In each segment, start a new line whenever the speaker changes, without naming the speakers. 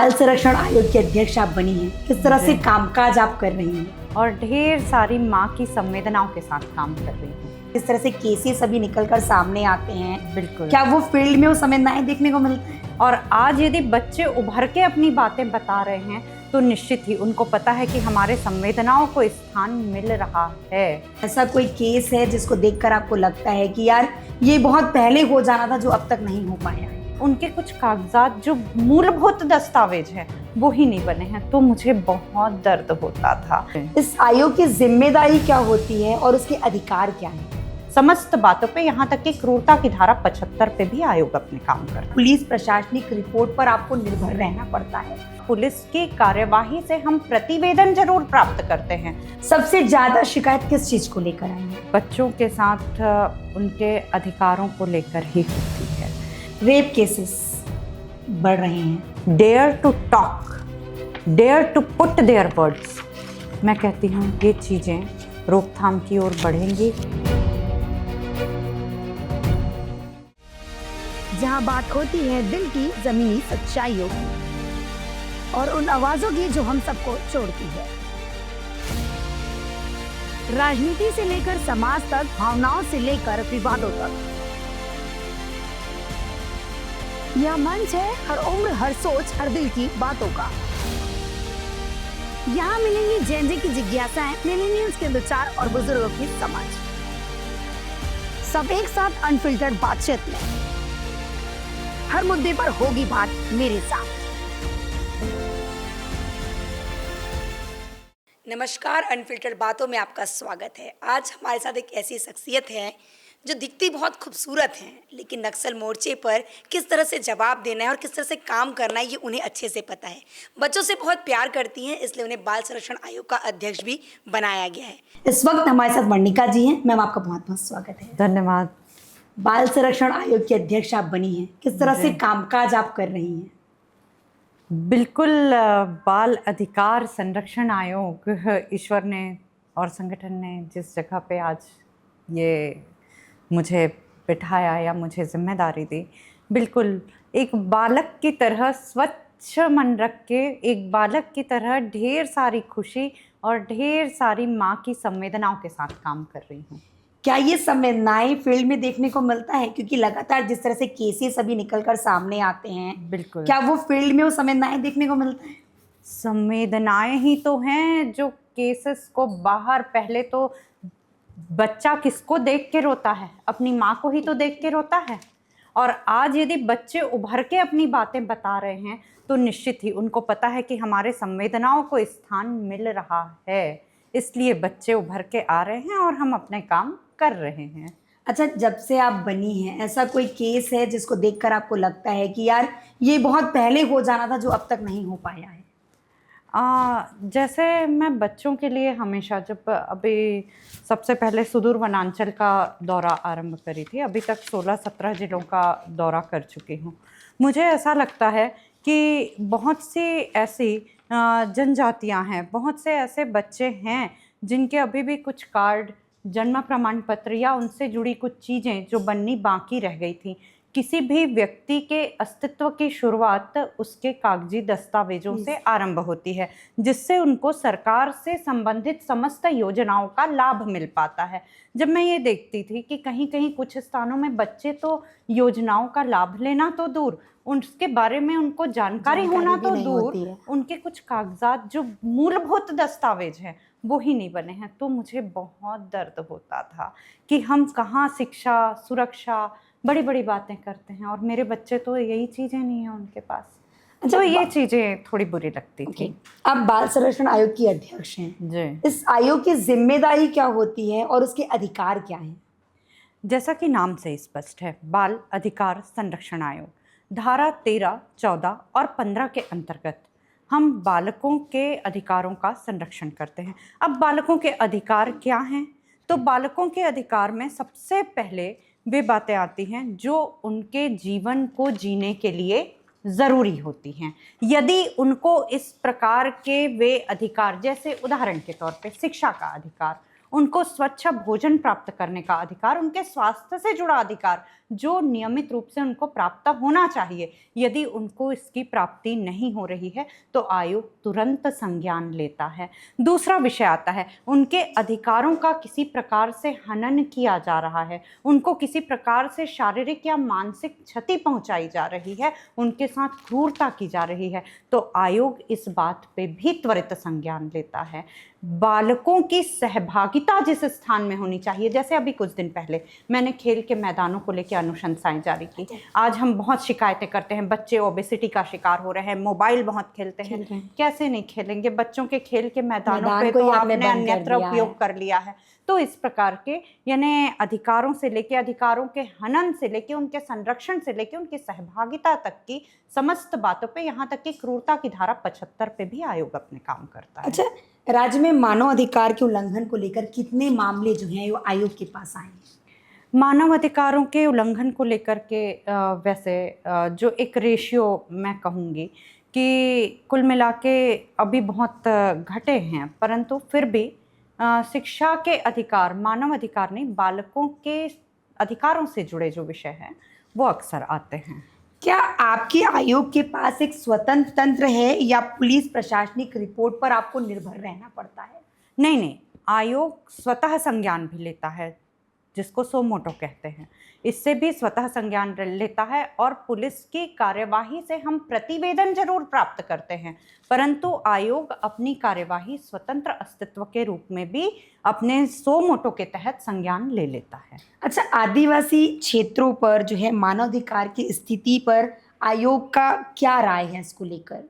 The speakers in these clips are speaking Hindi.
बाल संरक्षण आयोग की अध्यक्ष आप बनी हैं, किस तरह से कामकाज आप कर रही हैं
और ढेर सारी माँ की संवेदनाओं के साथ काम कर रही हूँ।
किस तरह से केसेस अभी निकलकर सामने आते हैं,
बिल्कुल।
क्या वो फील्ड में वो संवेदनाएं देखने को मिलती हैं?
और आज यदि बच्चे उभर के अपनी बातें बता रहे हैं तो निश्चित ही उनको पता है कि हमारे संवेदनाओं को स्थान मिल रहा है।
ऐसा कोई केस है जिसको देखकर आपको लगता है कि यार ये बहुत पहले हो जाना था जो अब तक नहीं हो पाया?
उनके कुछ कागजात जो मूलभूत दस्तावेज हैं वो ही नहीं बने हैं, तो मुझे बहुत दर्द होता था।
इस आयोग की जिम्मेदारी क्या होती है और उसके अधिकार क्या हैं?
समस्त बातों पे, यहाँ तक कि क्रूरता की धारा 75 पे भी आयोग अपने काम कर रहा है।
पुलिस प्रशासनिक रिपोर्ट पर आपको निर्भर रहना पड़ता है।
पुलिस की कार्यवाही से हम प्रतिवेदन जरूर प्राप्त करते हैं।
सबसे ज्यादा शिकायत किस चीज को लेकर आई है?
बच्चों के साथ उनके अधिकारों को लेकर ही होती है।
रेप केसेस बढ़ रहे हैं।
Dare to talk, dare to put their words. मैं कहती हूँ ये चीजें रोकथाम की ओर बढ़ेंगी।
जहां बात होती है दिल की जमीनी सच्चाइयों की और उन आवाजों की जो हम सबको छोड़ती है। राजनीति से लेकर समाज तक, भावनाओं से लेकर विवादों तक, यह मंच है हर उम्र, हर सोच, हर दिल की बातों का। यहाँ मिलेंगी जेनजी की जिज्ञासाएं, मिलेनियल्स के विचार और बुजुर्गों की समझ, सब एक साथ अनफिल्टर्ड बातचीत में। हर मुद्दे पर होगी बात मेरे साथ। नमस्कार, अनफिल्टर्ड बातों में आपका स्वागत है। आज हमारे साथ एक ऐसी शख्सियत है जो दिखती बहुत खूबसूरत हैं, लेकिन नक्सल मोर्चे पर किस तरह से जवाब देना है और किस तरह से काम करना है ये उन्हें अच्छे से पता है। बच्चों से बहुत प्यार करती हैं, इसलिए उन्हें बाल संरक्षण आयोग का अध्यक्ष भी बनाया गया है। इस वक्त हमारे साथ वर्णिका जी हैं। मैम, आपका बहुत बहुत स्वागत है।
धन्यवाद।
बाल संरक्षण आयोग की अध्यक्ष आप बनी हैं, किस तरह से कामकाज आप कर रही हैं?
बिल्कुल। बाल अधिकार संरक्षण आयोग, ईश्वर ने और संगठन ने जिस जगह पे आज ये मुझे बिठाया या मुझे जिम्मेदारी दी, बिल्कुल एक बालक की तरह स्वच्छ मन रख के, एक बालक की तरह ढेर सारी खुशी और ढेर सारी माँ की संवेदनाओं के साथ काम कर रही हूँ।
क्या ये संवेदनाएं फील्ड में देखने को मिलता है? क्योंकि लगातार जिस तरह से केसेस अभी निकलकर सामने आते हैं,
बिल्कुल।
क्या वो फील्ड में वो संवेदनाएं देखने को मिलता है?
संवेदनाएं ही तो हैं जो केसेस को बाहर, पहले तो बच्चा किसको देख के रोता है? अपनी माँ को ही तो देख के रोता है। और आज यदि बच्चे उभर के अपनी बातें बता रहे हैं तो निश्चित ही उनको पता है कि हमारे संवेदनाओं को स्थान मिल रहा है, इसलिए बच्चे उभर के आ रहे हैं और हम अपने काम कर रहे हैं।
अच्छा, जब से आप बनी हैं, ऐसा कोई केस है जिसको देखकर आपको लगता है कि यार ये बहुत पहले हो जाना था जो अब तक नहीं हो पाया है?
जैसे मैं बच्चों के लिए हमेशा, जब अभी सबसे पहले सुदूर वनांचल का दौरा आरंभ करी थी, अभी तक 16-17 जिलों का दौरा कर चुकी हूँ। मुझे ऐसा लगता है कि बहुत सी ऐसी जनजातियाँ हैं, बहुत से ऐसे बच्चे हैं जिनके अभी भी कुछ कार्ड, जन्म प्रमाण पत्र या उनसे जुड़ी कुछ चीज़ें जो बननी बाकी रह गई थी। किसी भी व्यक्ति के अस्तित्व की शुरुआत उसके कागजी दस्तावेजों से आरंभ होती है, जिससे उनको सरकार से संबंधित समस्त योजनाओं का लाभ मिल पाता है। जब मैं ये देखती थी कि कहीं कहीं कुछ स्थानों में बच्चे तो योजनाओं का लाभ लेना तो दूर, उसके बारे में उनको जानकारी होना तो दूर, उनके कुछ कागजात जो मूलभूत दस्तावेज हैं वो ही नहीं बने हैं, तो मुझे बहुत दर्द होता था कि हम कहाँ शिक्षा, सुरक्षा, बड़ी बड़ी बातें करते हैं और मेरे बच्चे तो यही चीज़ें नहीं हैं उनके पास।
अच्छा,
तो ये चीज़ें थोड़ी बुरी लगती थी।
आप बाल संरक्षण आयोग की अध्यक्ष हैं
जी।
इस आयोग की जिम्मेदारी क्या होती है और उसके अधिकार क्या हैं?
जैसा कि नाम से स्पष्ट है, बाल अधिकार संरक्षण आयोग, धारा 13, 14 और 15 के अंतर्गत हम बालकों के अधिकारों का संरक्षण करते हैं। अब बालकों के अधिकार क्या हैं? तो बालकों के अधिकार में सबसे पहले वे बातें आती हैं जो उनके जीवन को जीने के लिए ज़रूरी होती हैं। यदि उनको इस प्रकार के वे अधिकार, जैसे उदाहरण के तौर पे शिक्षा का अधिकार, उनको स्वच्छ भोजन प्राप्त करने का अधिकार, उनके स्वास्थ्य से जुड़ा अधिकार, जो नियमित रूप से उनको प्राप्त होना चाहिए। यदि उनको इसकी प्राप्ति नहीं हो रही है तो आयोग तुरंत संज्ञान लेता है। दूसरा विषय आता है, उनके अधिकारों का किसी प्रकार से हनन किया जा रहा है, उनको किसी प्रकार से शारीरिक या मानसिक क्षति पहुंचाई जा रही है, उनके साथ क्रूरता की जा रही है, तो आयोग इस बात पे भी त्वरित संज्ञान लेता है। बालकों की सहभागिता जिस स्थान में होनी चाहिए, जैसे अभी कुछ दिन पहले मैंने खेल के मैदानों को लेकर अनुशंसाएं जारी की। आज हम बहुत शिकायतें करते हैं, बच्चे ओबेसिटी का शिकार हो रहे हैं, मोबाइल बहुत खेलते हैं। कैसे नहीं खेलेंगे, बच्चों के खेल के मैदानों पे तो आपने अन्यत्र उपयोग कर लिया है। तो इस प्रकार के यानी अधिकारों से लेके, अधिकारों के हनन से लेके, उनके संरक्षण से लेके उनकी सहभागिता तक की समस्त बातों पे, यहाँ तक कि क्रूरता की धारा 75 पे भी आयोग अपने काम करता है।
अच्छा, राज्य में मानव अधिकार के उल्लंघन को लेकर कितने मामले जो हैं वो आयोग के पास आए हैं?
मानव अधिकारों के उल्लंघन को लेकर के वैसे जो एक रेशियो मैं कहूँगी कि कुल मिला के अभी बहुत घटे हैं, परंतु फिर भी शिक्षा के अधिकार, मानव अधिकार नहीं, बालकों के अधिकारों से जुड़े जो विषय हैं वो अक्सर आते हैं।
क्या आपके आयोग के पास एक स्वतंत्र तंत्र है या पुलिस प्रशासनिक रिपोर्ट पर आपको निर्भर रहना पड़ता है?
नहीं, आयोग स्वतः संज्ञान भी लेता है, जिसको सो मोटो कहते हैं। इससे भी स्वतः संज्ञान लेता है और पुलिस की कार्यवाही से हम प्रतिवेदन जरूर प्राप्त करते हैं, परंतु आयोग अपनी कार्यवाही स्वतंत्र अस्तित्व के रूप में भी अपने सो मोटो के तहत संज्ञान ले लेता है।
अच्छा, आदिवासी क्षेत्रों पर जो है मानवाधिकार की स्थिति पर आयोग का क्या राय है इसको लेकर?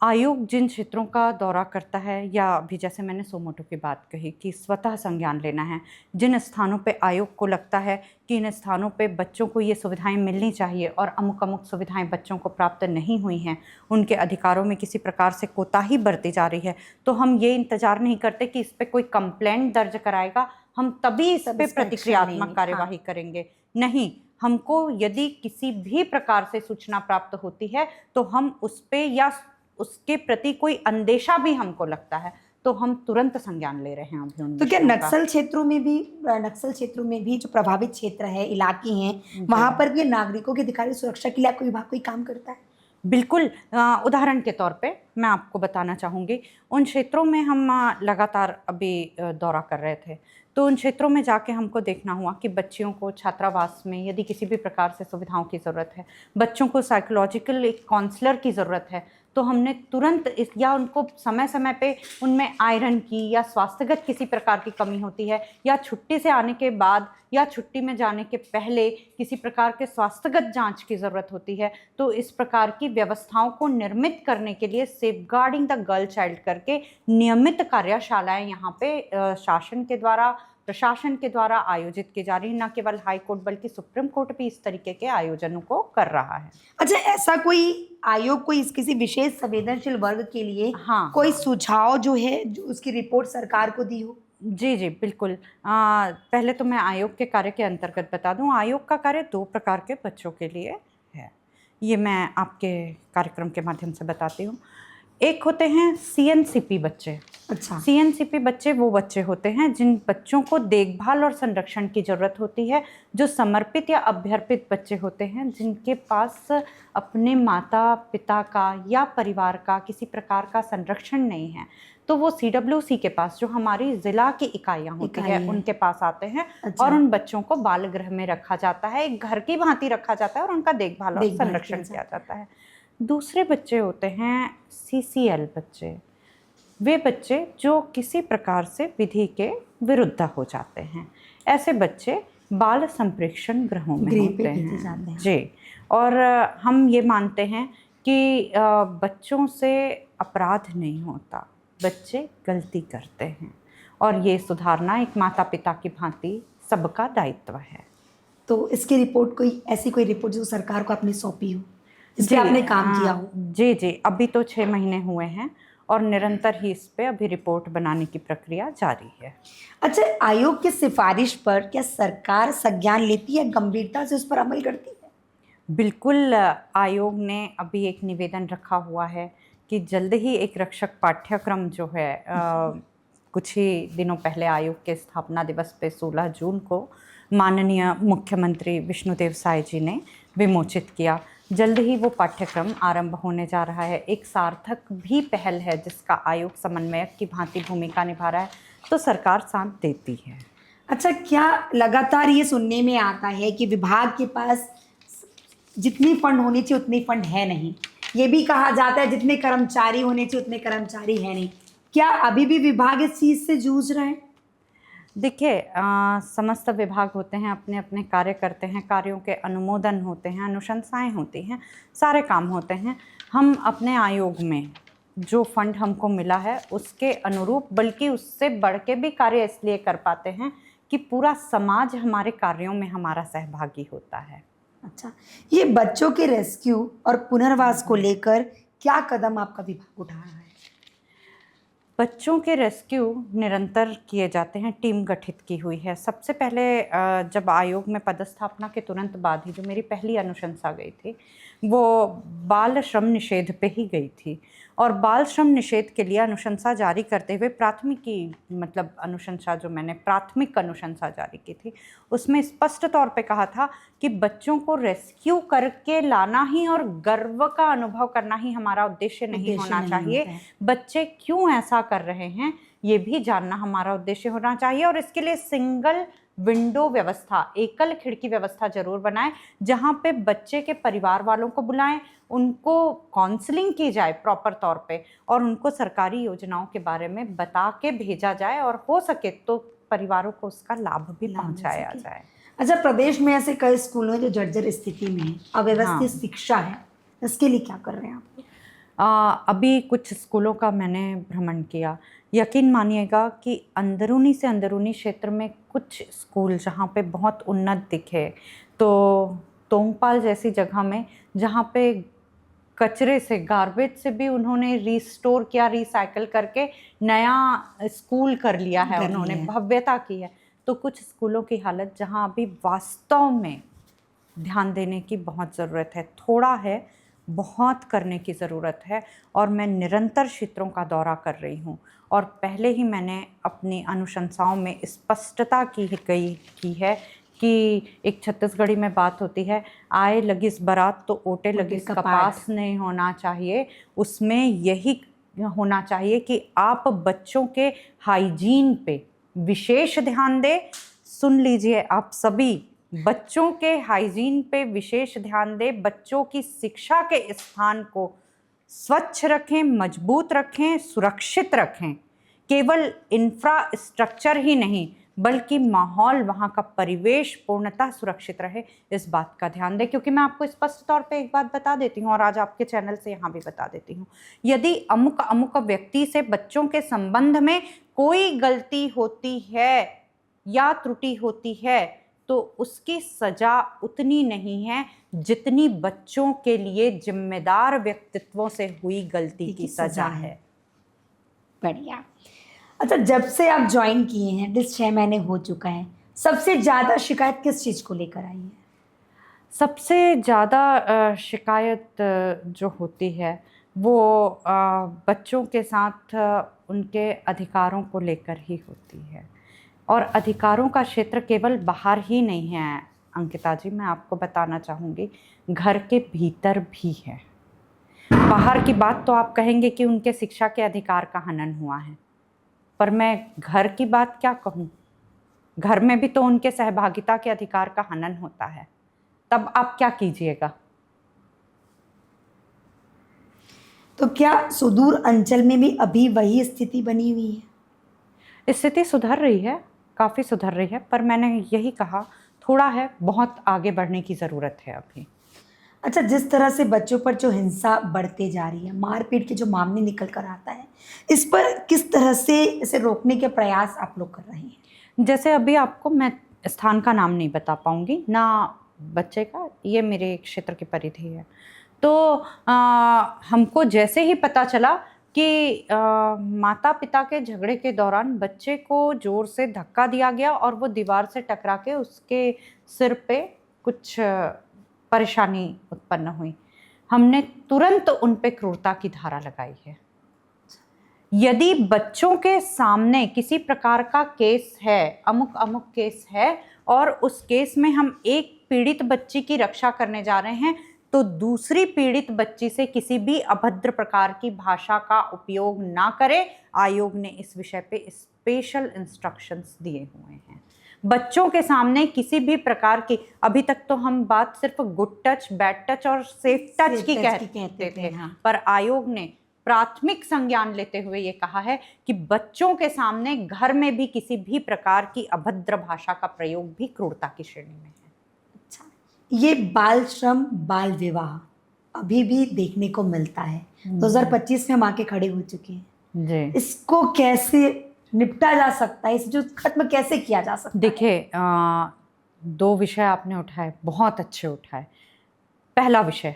आयोग जिन क्षेत्रों का दौरा करता है, या अभी जैसे मैंने सो मोटो की बात कही कि स्वतः संज्ञान लेना है, जिन स्थानों पे आयोग को लगता है कि इन स्थानों पे बच्चों को ये सुविधाएं मिलनी चाहिए और अमुक अमुक सुविधाएं बच्चों को प्राप्त नहीं हुई हैं, उनके अधिकारों में किसी प्रकार से कोताही बरती जा रही है, तो हम ये इंतजार नहीं करते कि इस पर कोई कंप्लेंट दर्ज कराएगा, हम तभी इस पर प्रतिक्रियात्मक कार्यवाही करेंगे। नहीं, हमको यदि किसी भी प्रकार से सूचना प्राप्त होती है तो हम उस पर या उसके प्रति कोई अंदेशा भी हमको लगता है तो हम तुरंत संज्ञान ले रहे हैं अभी उन
तो क्या
विषयों का।
नक्सल क्षेत्रों में भी जो प्रभावित क्षेत्र है, इलाके हैं, वहां पर भी नागरिकों के अधिकारों की सुरक्षा के लिए आपका विभाग कोई काम करता है?
बिल्कुल। उदाहरण के तौर पे मैं आपको बताना चाहूँगी, उन क्षेत्रों में हम लगातार अभी दौरा कर रहे थे, तो उन क्षेत्रों में जाके हमको देखना हुआ कि बच्चियों को छात्रावास में यदि किसी भी प्रकार से सुविधाओं की ज़रूरत है, बच्चों को साइकोलॉजिकल एक काउंसलर की ज़रूरत है, तो हमने तुरंत या उनको समय समय पे उनमें आयरन की या स्वास्थ्यगत किसी प्रकार की कमी होती है, या छुट्टी से आने के बाद या छुट्टी में जाने के पहले किसी प्रकार के स्वास्थ्यगत जांच की ज़रूरत होती है, तो इस प्रकार की व्यवस्थाओं को निर्मित करने के लिए सेफगार्डिंग द गर्ल चाइल्ड करके नियमित कार्यशालाएं यहाँ पे शासन के द्वारा, प्रशासन के द्वारा आयोजित की जा रही है। न केवल हाई कोर्ट बल्कि सुप्रीम कोर्ट भी इस तरीके के आयोजनों को कर रहा है।
अच्छा, ऐसा कोई आयोग कोई इस किसी विशेष संवेदनशील वर्ग के लिए कोई सुझाव जो है जो उसकी रिपोर्ट सरकार को दी हो?
जी, बिल्कुल। पहले तो मैं आयोग के कार्य के अंतर्गत बता दूं, आयोग का कार्य 2 प्रकार के बच्चों के लिए है, ये मैं आपके कार्यक्रम के माध्यम से बताती हूँ। एक होते हैं CNCP बच्चे।
अच्छा।
CNCP बच्चे वो बच्चे होते हैं जिन बच्चों को देखभाल और संरक्षण की ज़रूरत होती है, जो समर्पित या अभ्यर्पित बच्चे होते हैं, जिनके पास अपने माता पिता का या परिवार का किसी प्रकार का संरक्षण नहीं है, तो वो CWC के पास, जो हमारी ज़िला की इकाइयाँ होती है, उनके पास आते हैं। अच्छा। और उन बच्चों को बाल गृह में रखा जाता है, एक घर की भांति रखा जाता है और उनका देखभाल और संरक्षण किया जाता है। दूसरे बच्चे होते हैं CCL बच्चे, वे बच्चे जो किसी प्रकार से विधि के विरुद्ध हो जाते हैं। ऐसे बच्चे बाल संप्रेक्षण गृहों में होते हैं। जी, और हम ये मानते हैं कि बच्चों से अपराध नहीं होता, बच्चे गलती करते हैं और ये सुधारना एक माता पिता की भांति सबका दायित्व है।
तो इसकी रिपोर्ट कोई ऐसी कोई रिपोर्ट जो सरकार को आपने सौंपी हो, इस पे आपने काम किया हो?
जी, अभी तो 6 महीने हुए हैं और निरंतर ही इस पे अभी रिपोर्ट बनाने की प्रक्रिया जारी है।
अच्छा, आयोग की सिफारिश पर क्या सरकार संज्ञान लेती है, गंभीरता से उस पर अमल करती है?
बिल्कुल। आयोग ने अभी एक निवेदन रखा हुआ है कि जल्द ही एक रक्षक पाठ्यक्रम जो है कुछ ही दिनों पहले आयोग के स्थापना दिवस पे 16 जून को माननीय मुख्यमंत्री विष्णुदेव साय जी ने विमोचित किया। जल्द ही वो पाठ्यक्रम आरंभ होने जा रहा है। एक सार्थक भी पहल है जिसका आयोग समन्वयक की भांति भूमिका निभा रहा है, तो सरकार साथ देती है।
अच्छा, क्या लगातार ये सुनने में आता है कि विभाग के पास जितनी फंड होनी चाहिए उतनी फंड है नहीं, ये भी कहा जाता है जितने कर्मचारी होने चाहिए उतने कर्मचारी है नहीं, क्या अभी भी विभाग इस चीज़ से जूझ रहा है?
देखिए, समस्त विभाग होते हैं, अपने अपने कार्य करते हैं, कार्यों के अनुमोदन होते हैं, अनुशंसाएं होती हैं, सारे काम होते हैं। हम अपने आयोग में जो फंड हमको मिला है उसके अनुरूप, बल्कि उससे बढ़ के भी कार्य इसलिए कर पाते हैं कि पूरा समाज हमारे कार्यों में हमारा सहभागी होता है।
अच्छा, ये बच्चों के रेस्क्यू और पुनर्वास को लेकर क्या कदम आपका विभाग उठा रहा है?
बच्चों के रेस्क्यू निरंतर किए जाते हैं, टीम गठित की हुई है। सबसे पहले जब आयोग में पदस्थापना के तुरंत बाद ही जो मेरी पहली अनुशंसा गई थी वो बाल श्रम निषेध पे ही गई थी, और बाल श्रम निषेध के लिए अनुशंसा जारी करते हुए प्राथमिकी, मतलब अनुशंसा जो मैंने प्राथमिक अनुशंसा जारी की थी उसमें स्पष्ट तौर पे कहा था कि बच्चों को रेस्क्यू करके लाना ही और गर्व का अनुभव करना ही हमारा उद्देश्य नहीं होना चाहिए। बच्चे क्यों ऐसा कर रहे हैं ये भी जानना हमारा उद्देश्य होना चाहिए, और इसके लिए सिंगल विंडो व्यवस्था, एकल खिड़की व्यवस्था जरूर बनाएं, जहां पे बच्चे के परिवार वालों को बुलाएं, उनको काउंसलिंग की जाए प्रॉपर तौर पे, और उनको सरकारी योजनाओं के बारे में बता के भेजा जाए, और हो सके तो परिवारों को उसका लाभ भी पहुंचाया जाए।
अच्छा, प्रदेश में ऐसे कई स्कूल हैं जो जर्जर स्थिति में हैं, अव्यवस्थित शिक्षा है, इसके लिए क्या कर रहे हैं आप?
अभी कुछ स्कूलों का मैंने भ्रमण किया। यकीन मानिएगा कि अंदरूनी से अंदरूनी क्षेत्र में कुछ स्कूल जहाँ पे बहुत उन्नत दिखे, तो तोंगपाल जैसी जगह में जहाँ पे कचरे से, गार्बेज से भी उन्होंने रिस्टोर किया, रिसाइकल करके नया स्कूल कर लिया है, उन्होंने भव्यता की है। तो कुछ स्कूलों की हालत जहाँ अभी वास्तव में ध्यान देने की बहुत ज़रूरत है, थोड़ा है, बहुत करने की ज़रूरत है, और मैं निरंतर क्षेत्रों का दौरा कर रही हूँ, और पहले ही मैंने अपनी अनुशंसाओं में स्पष्टता की है कि एक छत्तीसगढ़ी में बात होती है, आए लगिस बारात तो ओटे लगिस कपास नहीं होना चाहिए। उसमें यही होना चाहिए कि आप बच्चों के हाइजीन पे विशेष ध्यान दें। सुन लीजिए आप सभी, बच्चों के हाइजीन पे विशेष ध्यान दें, बच्चों की शिक्षा के स्थान को स्वच्छ रखें, मजबूत रखें, सुरक्षित रखें। केवल इंफ्रास्ट्रक्चर ही नहीं बल्कि माहौल, वहाँ का परिवेश पूर्णतः सुरक्षित रहे, इस बात का ध्यान दें। क्योंकि मैं आपको स्पष्ट तौर पे एक बात बता देती हूँ, और आज आपके चैनल से यहाँ भी बता देती हूँ, यदि अमुक अमुक व्यक्ति से बच्चों के संबंध में कोई गलती होती है या त्रुटि होती है तो उसकी सजा उतनी नहीं है जितनी बच्चों के लिए जिम्मेदार व्यक्तित्वों से हुई गलती की सजा है।
बढ़िया। अच्छा, जब से आप ज्वाइन किए हैं, 6 महीने हो चुका है, सबसे ज़्यादा शिकायत किस चीज़ को लेकर आई है?
सबसे ज़्यादा शिकायत जो होती है वो बच्चों के साथ उनके अधिकारों को लेकर ही होती है, और अधिकारों का क्षेत्र केवल बाहर ही नहीं है अंकिता जी, मैं आपको बताना चाहूँगी घर के भीतर भी है। बाहर की बात तो आप कहेंगे कि उनके शिक्षा के अधिकार का हनन हुआ है, पर मैं घर की बात क्या कहूँ, घर में भी तो उनके सहभागिता के अधिकार का हनन होता है, तब आप क्या कीजिएगा?
तो क्या सुदूर अंचल में भी अभी वही स्थिति बनी हुई है?
स्थिति सुधर रही है, काफ़ी सुधर रही है, पर मैंने यही कहा थोड़ा है, बहुत आगे बढ़ने की ज़रूरत है अभी।
अच्छा, जिस तरह से बच्चों पर जो हिंसा बढ़ते जा रही है, मारपीट के जो मामले निकल कर आता है, इस पर किस तरह से इसे रोकने के प्रयास आप लोग कर रहे हैं?
जैसे अभी आपको मैं स्थान का नाम नहीं बता पाऊँगी ना बच्चे का, ये मेरे क्षेत्र की परिधि है। तो हमको जैसे ही पता चला कि माता पिता के झगड़े के दौरान बच्चे को ज़ोर से धक्का दिया गया और वो दीवार से टकरा के उसके सिर पे कुछ परेशानी उत्पन्न हुई, हमने तुरंत उन पे क्रूरता की धारा लगाई है। यदि बच्चों के सामने किसी प्रकार का केस है, अमुक अमुक केस है, और उस केस में हम एक पीड़ित बच्ची की रक्षा करने जा रहे हैं, तो दूसरी पीड़ित बच्ची से किसी भी अभद्र प्रकार की भाषा का उपयोग ना करें। आयोग ने इस विषय पे स्पेशल इंस्ट्रक्शंस दिए हुए हैं। बच्चों के सामने किसी भी प्रकार की, अभी तक तो हम बात सिर्फ गुड टच, बैड टच और सेफ टच की कहते थे, पर आयोग ने प्राथमिक संज्ञान लेते हुए ये कहा है कि बच्चों के सामने घर में भी किसी भी प्रकार की अभद्र भाषा का प्रयोग भी क्रूरता की श्रेणी में है।
अच्छा, ये बाल श्रम, बाल विवाह अभी भी देखने को मिलता है। 2025 में हम आके खड़े हो चुके हैं
जी।
इसको कैसे निपटा जा सकता है, इसे जो खत्म कैसे किया जा सकता है?
देखिए, दो विषय आपने उठाए, बहुत अच्छे उठाए। पहला विषय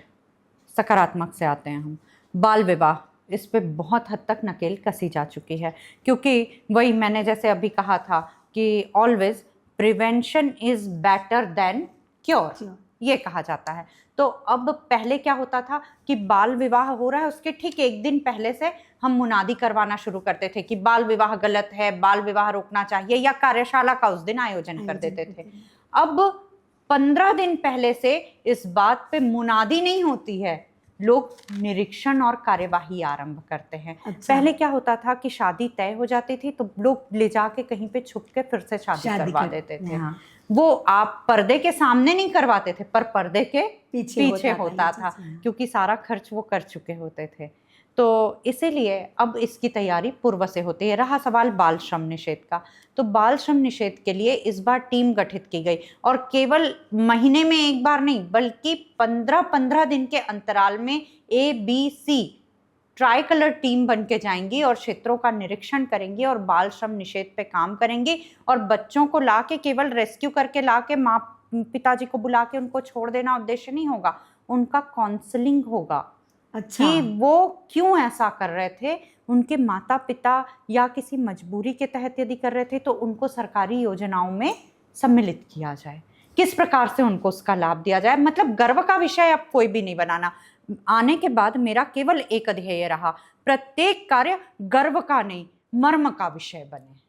सकारात्मक से आते हैं हम। बाल विवाह, इस पे बहुत हद तक नकेल कसी जा चुकी है, क्योंकि वही मैंने जैसे अभी कहा था कि always prevention is better than cure, ये कहा जाता है। तो अब पहले क्या होता था कि बाल विवाह हो रहा है, उसके ठीक एक दिन पहले से हम मुनादी करवाना शुरू करते थे कि बाल विवाह गलत है, बाल विवाह रोकना चाहिए, या कार्यशाला का उस दिन आयोजन कर देते थे। अब 15 दिन पहले से इस बात पे मुनादी नहीं होती है, लोग निरीक्षण और कार्यवाही आरंभ करते हैं।
अच्छा।
पहले क्या होता था कि शादी तय हो जाती थी तो लोग ले जाके कहीं पे छुप के फिर से शादी करवा देते थे।
हाँ।
वो आप पर्दे के सामने नहीं करवाते थे, पर पर्दे के पीछे होता था, क्योंकि सारा खर्च वो कर चुके होते थे। तो इसीलिए अब इसकी तैयारी पूर्व से होती है। रहा सवाल बाल श्रम निषेध का, तो बाल श्रम निषेध के लिए इस बार टीम गठित की गई, और केवल महीने में एक बार नहीं, बल्कि 15-15 दिन के अंतराल में ABC ट्राई कलर टीम बन के जाएंगी और क्षेत्रों का निरीक्षण करेंगी और बाल श्रम निषेध पे काम करेंगी। और बच्चों को ला के केवल रेस्क्यू करके ला के माँ पिताजी को बुला के उनको छोड़ देना उद्देश्य नहीं होगा, उनका काउंसलिंग होगा।
अच्छा।
कि वो क्यों ऐसा कर रहे थे, उनके माता पिता या किसी मजबूरी के तहत यदि कर रहे थे तो उनको सरकारी योजनाओं में सम्मिलित किया जाए, किस प्रकार से उनको उसका लाभ दिया जाए। मतलब गर्व का विषय अब कोई भी नहीं बनाना। आने के बाद मेरा केवल एक ध्येय रहा, प्रत्येक कार्य गर्व का नहीं, मर्म का विषय बने।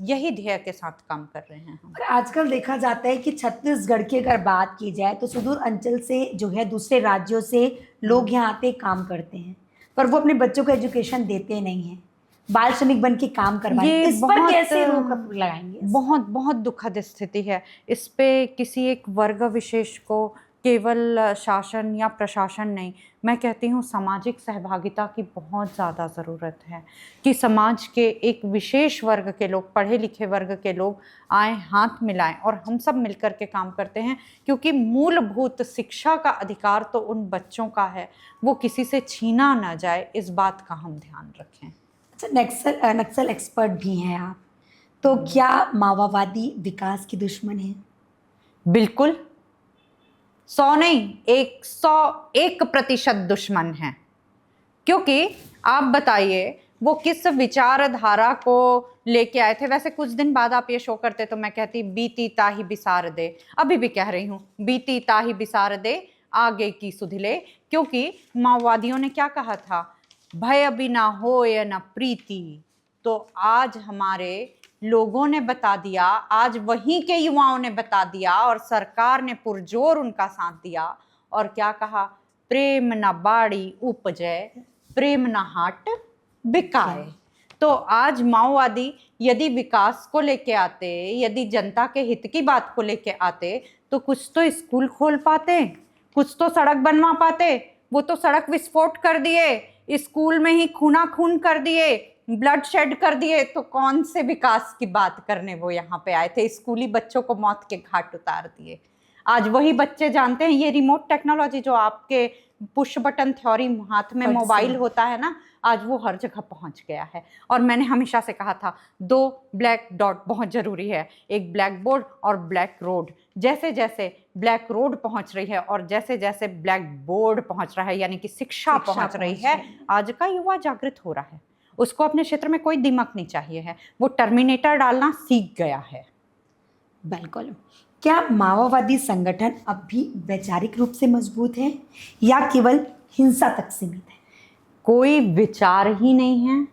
यही ध्येय के साथ काम कर रहे हैं हम।
और आजकल देखा जाता है कि छत्तीसगढ़ की अगर बात की जाए तो सुदूर अंचल से जो है दूसरे राज्यों से लोग यहाँ आते काम करते हैं, पर वो अपने बच्चों को एजुकेशन देते नहीं हैं, बाल श्रमिक बन के काम करवाएंगे। इस पर कैसे रोक लगाएंगे?
बहुत बहुत दुखद स्थिति है। इस पे किसी एक वर्ग विशेष को, केवल शासन या प्रशासन नहीं, मैं कहती हूँ सामाजिक सहभागिता की बहुत ज़्यादा ज़रूरत है कि समाज के एक विशेष वर्ग के लोग, पढ़े लिखे वर्ग के लोग आए, हाथ मिलाएं और हम सब मिलकर के काम करते हैं, क्योंकि मूलभूत शिक्षा का अधिकार तो उन बच्चों का है, वो किसी से छीना ना जाए, इस बात का हम ध्यान रखें।
अच्छा, नक्सल एक्सपर्ट भी हैं आप, तो क्या माओवादी विकास की दुश्मन है?
बिल्कुल, 100 नहीं, 101% दुश्मन है। क्योंकि आप बताइए वो किस विचारधारा को लेके आए थे। वैसे कुछ दिन बाद आप ये शो करते तो मैं कहती बीती ताही बिसार दे, अभी भी कह रही हूँ, बीती ताही बिसार दे आगे की सुधिले। क्योंकि माओवादियों ने क्या कहा था, भय बिना होय न प्रीति। तो आज हमारे लोगों ने बता दिया, आज वहीं के युवाओं ने बता दिया और सरकार ने पुरजोर उनका साथ दिया, और क्या कहा, प्रेम न बाड़ी उपजय, प्रेम न हाट बिकाए। तो आज माओवादी यदि विकास को लेके आते, यदि जनता के हित की बात को लेके आते, तो कुछ तो स्कूल खोल पाते, कुछ तो सड़क बनवा पाते। वो तो सड़क विस्फोट कर दिए, स्कूल में ही खूना खून कर दिए, ब्लड शेड कर दिए, तो कौन से विकास की बात करने वो यहाँ पे आए थे। स्कूली बच्चों को मौत के घाट उतार दिए। आज वही बच्चे जानते हैं ये रिमोट टेक्नोलॉजी जो आपके पुश बटन थ्योरी, हाथ में मोबाइल होता है ना, आज वो हर जगह पहुंच गया है। और मैंने हमेशा से कहा था 2 ब्लैक डॉट बहुत ज़रूरी है, एक ब्लैक बोर्ड और ब्लैक रोड। जैसे जैसे ब्लैक रोड पहुंच रही है और जैसे जैसे ब्लैक बोर्ड पहुंच रहा है, यानी कि शिक्षा पहुंच रही है, आज का युवा जागृत हो रहा है। उसको अपने क्षेत्र में कोई दिमक नहीं चाहिए है, वो टर्मिनेटर डालना सीख गया है।
बिल्कुल। क्या माओवादी संगठन अब भी वैचारिक रूप से मजबूत है या केवल हिंसा तक सीमित है?
कोई विचार ही नहीं है,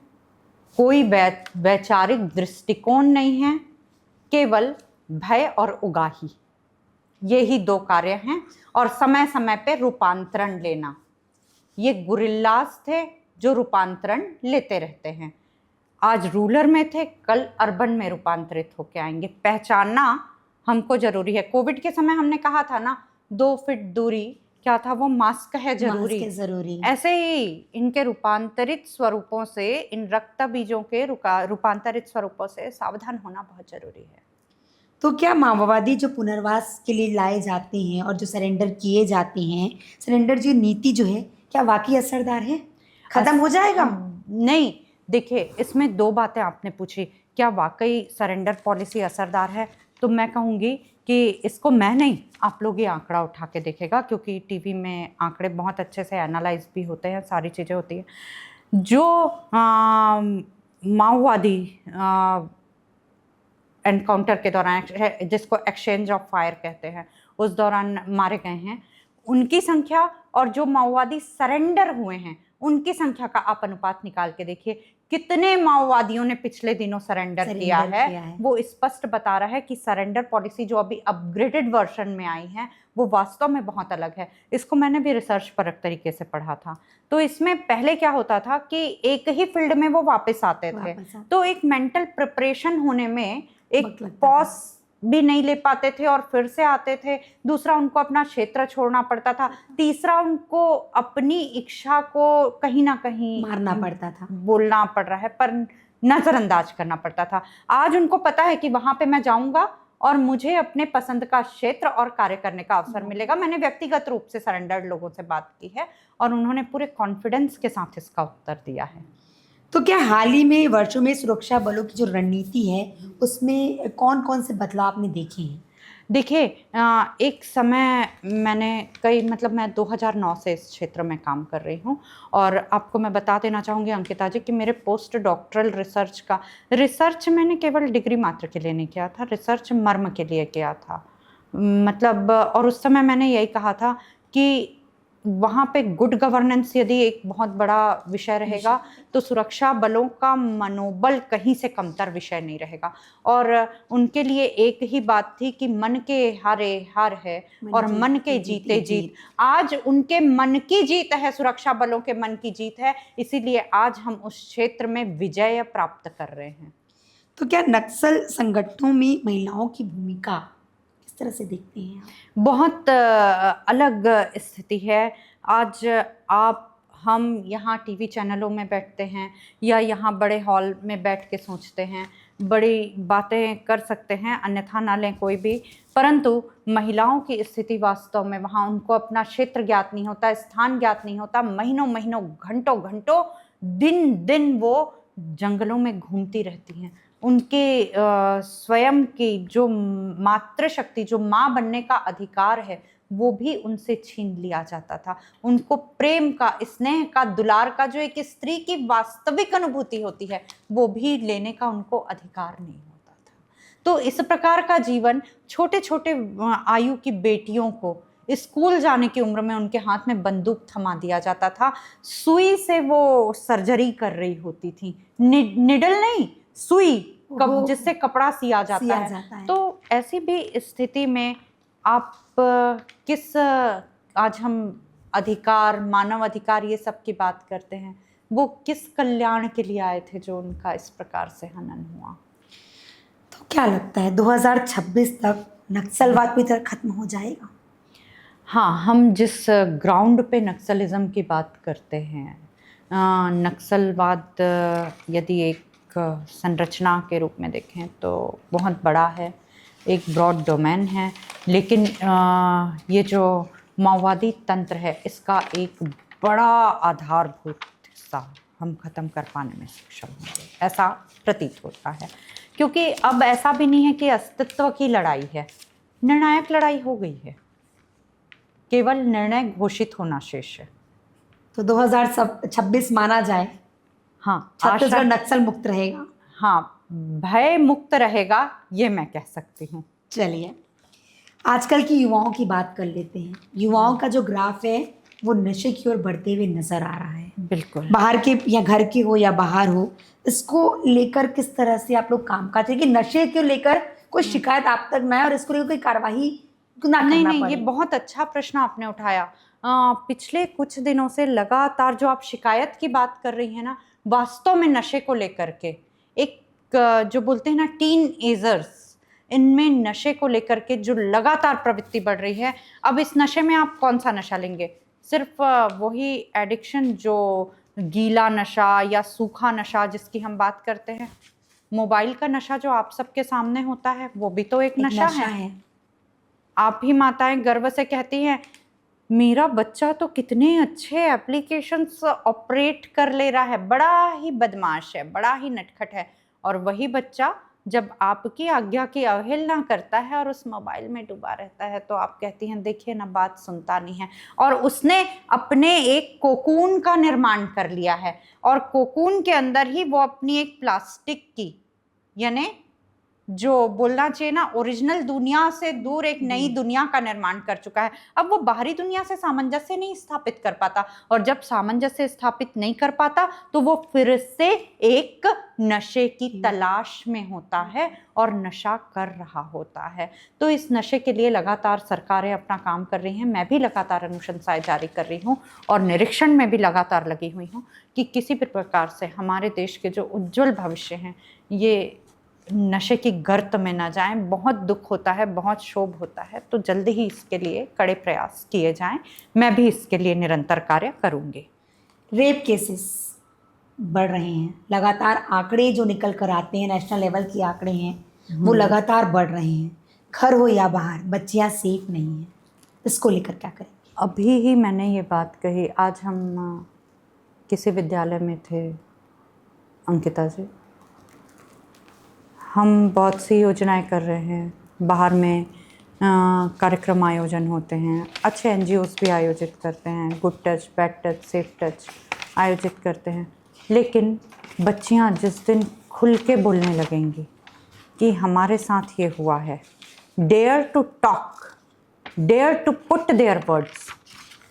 कोई वैचारिक दृष्टिकोण नहीं है, केवल भय और उगाही, यही दो कार्य हैं। और समय समय पे रूपांतरण लेना, ये गुरिल्लास थे जो रूपांतरण लेते रहते हैं। आज रूरल में थे, कल अर्बन में रूपांतरित होके आएंगे। पहचानना हमको जरूरी है। कोविड के समय हमने कहा था ना, 2 फीट दूरी, क्या था वो, मास्क है जरूरी।
मास्क है जरूरी।
ऐसे ही इनके रूपांतरित स्वरूपों से, इन रक्त बीजों के रूपांतरित स्वरूपों से सावधान होना बहुत जरूरी है।
तो क्या माओवादी जो पुनर्वास के लिए लाए जाते हैं और जो सरेंडर किए जाते हैं, सरेंडर जो नीति जो है, क्या वाकई असरदार है? खत्म हो जाएगा?
नहीं, देखिए इसमें 2 बातें आपने पूछी। क्या वाकई सरेंडर पॉलिसी असरदार है? तो मैं कहूँगी कि इसको मैं नहीं, आप लोग ये आंकड़ा उठा के देखेगा, क्योंकि टीवी में आंकड़े बहुत अच्छे से एनालाइज भी होते हैं, सारी चीज़ें होती हैं। जो माओवादी एनकाउंटर के दौरान, जिसको एक्सचेंज ऑफ फायर कहते हैं, उस दौरान मारे गए हैं, उनकी संख्या और जो माओवादी सरेंडर हुए हैं उनकी संख्या का आप अनुपात निकाल के देखिए। कितने माओवादियों ने पिछले दिनों सरेंडर किया है। वो स्पष्ट बता रहा है कि सरेंडर पॉलिसी जो अभी अपग्रेडेड वर्जन में आई है वो वास्तव में बहुत अलग है। इसको मैंने भी रिसर्च परक तरीके से पढ़ा था। तो इसमें पहले क्या होता था कि एक ही फील्ड में वो वापस आते थे, तो एक मेंटल प्रिपरेशन होने में एक पॉज भी नहीं ले पाते थे और फिर से आते थे। दूसरा, उनको अपना क्षेत्र छोड़ना पड़ता था। तीसरा, उनको अपनी इच्छा को कहीं ना कहीं
मारना पड़ता था,
बोलना पड़ रहा है पर नजरअंदाज करना पड़ता था। आज उनको पता है कि वहां पे मैं जाऊंगा और मुझे अपने पसंद का क्षेत्र और कार्य करने का अवसर मिलेगा। मैंने व्यक्तिगत रूप से सरेंडर्ड लोगों से बात की है और उन्होंने पूरे कॉन्फिडेंस के साथ इसका उत्तर दिया है।
तो क्या हाल ही में वर्षों में सुरक्षा बलों की जो रणनीति है उसमें कौन कौन से बदलाव आपने देखे हैं?
देखिए, एक समय मैं 2009 से इस क्षेत्र में काम कर रही हूँ और आपको मैं बता देना चाहूँगी अंकिता जी कि मेरे पोस्ट डॉक्टरल रिसर्च मैंने केवल डिग्री मात्र के लिए नहीं किया था, रिसर्च मर्म के लिए किया था। और उस समय मैंने यही कहा था कि वहाँ पे गुड गवर्नेंस यदि एक बहुत बड़ा विषय रहेगा तो सुरक्षा बलों का मनोबल कहीं से कमतर विषय नहीं रहेगा। और उनके लिए एक ही बात थी कि मन के हारे हार है और मन के जीते जीत। आज उनके मन की जीत है, सुरक्षा बलों के मन की जीत है, इसीलिए आज हम उस क्षेत्र में विजय प्राप्त कर रहे हैं।
तो क्या नक्सल संगठनों में महिलाओं की भूमिका तरह से देखते हैं?
बहुत अलग स्थिति है। आज हम यहाँ टीवी चैनलों में बैठते हैं या यहाँ बड़े हॉल में बैठ के सोचते हैं, बड़ी बातें कर सकते हैं, अन्यथा ना लें कोई भी, परंतु महिलाओं की स्थिति वास्तव में वहाँ उनको अपना क्षेत्र ज्ञात नहीं होता, स्थान ज्ञात नहीं होता। महीनों महीनों, घंटों घंटों, दिन दिन वो जंगलों में घूमती रहती हैं। उनके स्वयं की जो मातृशक्ति, जो माँ बनने का अधिकार है, वो भी उनसे छीन लिया जाता था। उनको प्रेम का, स्नेह का, दुलार का, जो एक स्त्री की वास्तविक अनुभूति होती है, वो भी लेने का उनको अधिकार नहीं होता था। तो इस प्रकार का जीवन छोटे छोटे आयु की बेटियों को स्कूल जाने की उम्र में उनके हाथ में बंदूक थमा दिया जाता था। सुई से वो सर्जरी कर रही होती थी, निडल नहीं, सुई, जिससे कपड़ा सिया जाता है। तो ऐसी भी स्थिति में आप आज हम अधिकार, मानव अधिकार, ये सब की बात करते हैं, वो किस कल्याण के लिए आए थे जो उनका इस प्रकार से हनन हुआ?
तो क्या लगता है 2026 तक नक्सलवाद पूरी तरह खत्म हो जाएगा?
हाँ, हम जिस ग्राउंड पे नक्सलिज्म की बात करते हैं, नक्सलवाद यदि एक संरचना के रूप में देखें तो बहुत बड़ा है, एक ब्रॉड डोमेन है, लेकिन ये जो माओवादी तंत्र है इसका एक बड़ा आधारभूत हिस्सा हम ख़त्म कर पाने में सक्षम होंगे, ऐसा प्रतीत होता है। क्योंकि अब ऐसा भी नहीं है कि अस्तित्व की लड़ाई है, निर्णायक लड़ाई हो गई है, केवल निर्णय घोषित होना शेष है।
तो 2026 माना जाए,
हाँ,
छत्तीसगढ़ नक्सल मुक्त रहेगा?
हाँ, भय मुक्त रहेगा, ये मैं कह सकती हूँ।
चलिए, आजकल की युवाओं की बात कर लेते हैं। युवाओं का जो ग्राफ है वो नशे की ओर बढ़ते हुए नजर आ रहा है।
बिल्कुल।
बाहर के या घर के हो या बाहर हो, इसको लेकर किस तरह से आप लोग काम काज कि नशे को लेकर कोई शिकायत आप तक ना आए और इसको लेकर कोई कार्रवाई ना
नहीं
करना
नहीं, ये
पड़े?
बहुत अच्छा प्रश्न आपने उठाया। पिछले कुछ दिनों से लगातार जो आप शिकायत की बात कर रही हैं ना, वास्तव में नशे को लेकर के एक जो बोलते हैं ना टीन एजर्स, इनमें नशे को लेकर के जो लगातार प्रवृत्ति बढ़ रही है। अब इस नशे में आप कौन सा नशा लेंगे? सिर्फ वही एडिक्शन जो गीला नशा या सूखा नशा जिसकी हम बात करते हैं। मोबाइल का नशा जो आप सबके सामने होता है वो भी तो एक नशा है। आप ही माताएं गर्व से कहती हैं मेरा बच्चा तो कितने अच्छे एप्लीकेशंस ऑपरेट कर ले रहा है, बड़ा ही बदमाश है, बड़ा ही नटखट है। और वही बच्चा जब आपकी आज्ञा की अवहेलना करता है और उस मोबाइल में डूबा रहता है तो आप कहती हैं देखिए ना, बात सुनता नहीं है। और उसने अपने एक कोकून का निर्माण कर लिया है और कोकून के अंदर ही वो अपनी एक प्लास्टिक की, यानी जो बोलना चाहिए ना ओरिजिनल दुनिया से दूर एक नई दुनिया का निर्माण कर चुका है। अब वो बाहरी दुनिया से सामंजस्य नहीं स्थापित कर पाता, और जब सामंजस्य स्थापित नहीं कर पाता तो वो फिर से एक नशे की तलाश में होता है और नशा कर रहा होता है। तो इस नशे के लिए लगातार सरकारें अपना काम कर रही हैं। मैं भी लगातार अनुशंसाएं जारी कर रही हूँ और निरीक्षण में भी लगातार लगी हुई हूँ कि किसी भी प्रकार से हमारे देश के जो उज्जवल भविष्य हैं ये नशे की गर्त में ना जाएं। बहुत दुख होता है, बहुत क्षोभ होता है, तो जल्दी ही इसके लिए कड़े प्रयास किए जाएं। मैं भी इसके लिए निरंतर कार्य करूंगी।
रेप केसेस बढ़ रहे हैं, लगातार आंकड़े जो निकल कर आते हैं, नेशनल लेवल के आंकड़े हैं वो लगातार बढ़ रहे हैं। घर हो या बाहर, बच्चियां सेफ नहीं हैं, इसको लेकर क्या करें?
अभी ही मैंने ये बात कही। आज हम किसी विद्यालय में थे, अंकिता जी, हम बहुत सी योजनाएं कर रहे हैं। बाहर में कार्यक्रम आयोजन होते हैं, अच्छे एनजीओस भी आयोजित करते हैं, good touch, bad touch, safe touch आयोजित करते हैं। लेकिन बच्चियां जिस दिन खुल के बोलने लगेंगी कि हमारे साथ ये हुआ है, dare to talk, dare to put their words,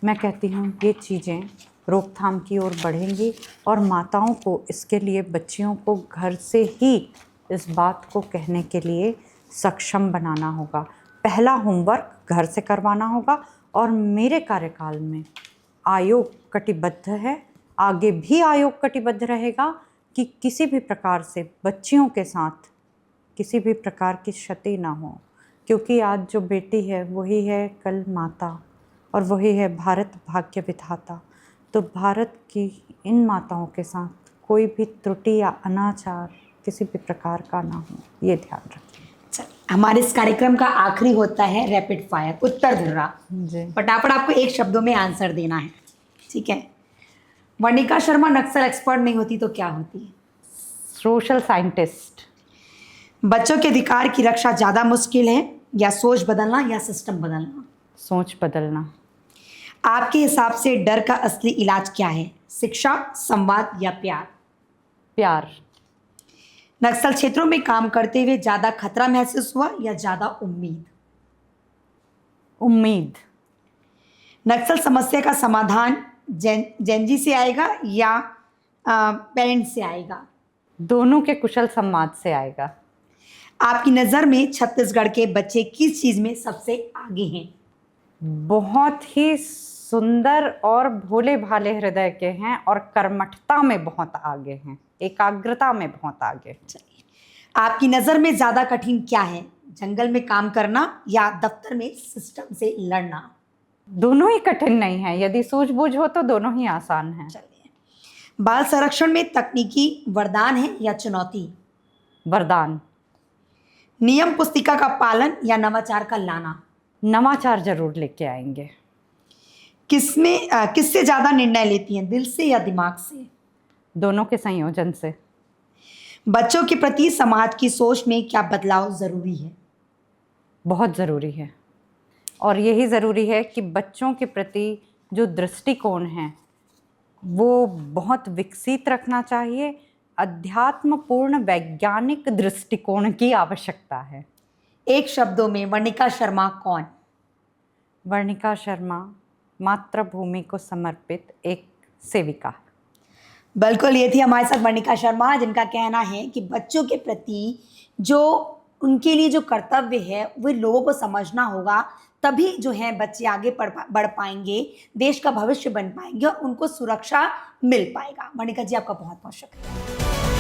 मैं कहती हूँ ये चीज़ें रोकथाम की ओर बढ़ेंगी और माताओं को इसके लिए, बच्चियों को घर से ही इस बात को कहने के लिए सक्षम बनाना होगा। पहला होमवर्क घर से करवाना होगा और मेरे कार्यकाल में आयोग कटिबद्ध है, आगे भी आयोग कटिबद्ध रहेगा कि किसी भी प्रकार से बच्चियों के साथ किसी भी प्रकार की क्षति ना हो। क्योंकि आज जो बेटी है वही है कल माता और वही है भारत भाग्य विधाता। तो भारत की इन माताओं के साथ कोई भी त्रुटि या अनाचार किसी भी प्रकार का ना हो, ये ध्यान रखें।
हमारे इस कार्यक्रम का आखिरी होता है रैपिड फायर, उत्तर धुर्रा
जी।
फटाफट आपको एक शब्दों में आंसर देना है, ठीक है? वर्णिका शर्मा नक्सल एक्सपर्ट नहीं होती तो क्या होती?
Social scientist.
बच्चों के अधिकार की रक्षा ज़्यादा मुश्किल है या सोच बदलना या सिस्टम बदलना?
सोच बदलना।
आपके हिसाब से डर का असली इलाज क्या है? शिक्षा, संवाद या प्यार?
प्यार।
नक्सल क्षेत्रों में काम करते हुए ज़्यादा खतरा महसूस हुआ या ज़्यादा उम्मीद?
उम्मीद।
नक्सल समस्या का समाधान जेनजी से आएगा या पेरेंट्स से आएगा?
दोनों के कुशल संवाद से आएगा।
आपकी नज़र में छत्तीसगढ़ के बच्चे किस चीज़ में सबसे आगे हैं?
बहुत ही सुंदर और भोले भाले हृदय के हैं और कर्मठता में बहुत आगे हैं, एकाग्रता में बहुत आगे।
चलिए, आपकी नज़र में ज़्यादा कठिन क्या है? जंगल में काम करना या दफ्तर में सिस्टम से लड़ना?
दोनों ही कठिन नहीं है, यदि सूझबूझ हो तो दोनों ही आसान है।
चलिए, बाल संरक्षण में तकनीकी वरदान है या चुनौती?
वरदान।
नियम पुस्तिका का पालन या नवाचार का लाना?
नवाचार जरूर लेके आएंगे।
किससे ज़्यादा निर्णय लेती हैं, दिल से या दिमाग से?
दोनों के संयोजन से।
बच्चों के प्रति समाज की सोच में क्या बदलाव ज़रूरी है?
बहुत ज़रूरी है, और यही ज़रूरी है कि बच्चों के प्रति जो दृष्टिकोण है वो बहुत विकसित रखना चाहिए। अध्यात्मपूर्ण वैज्ञानिक दृष्टिकोण की आवश्यकता है।
एक शब्दों में वर्णिका शर्मा कौन?
वर्णिका शर्मा मातृभूमि को समर्पित एक सेविका।
बिल्कुल, ये थी हमारे साथ वर्णिका शर्मा, जिनका कहना है कि बच्चों के प्रति जो उनके लिए जो कर्तव्य है वो लोगों को समझना होगा, तभी जो है बच्चे आगे बढ़ पाएंगे, देश का भविष्य बन पाएंगे और उनको सुरक्षा मिल पाएगा। वर्णिका जी, आपका बहुत बहुत शुक्रिया।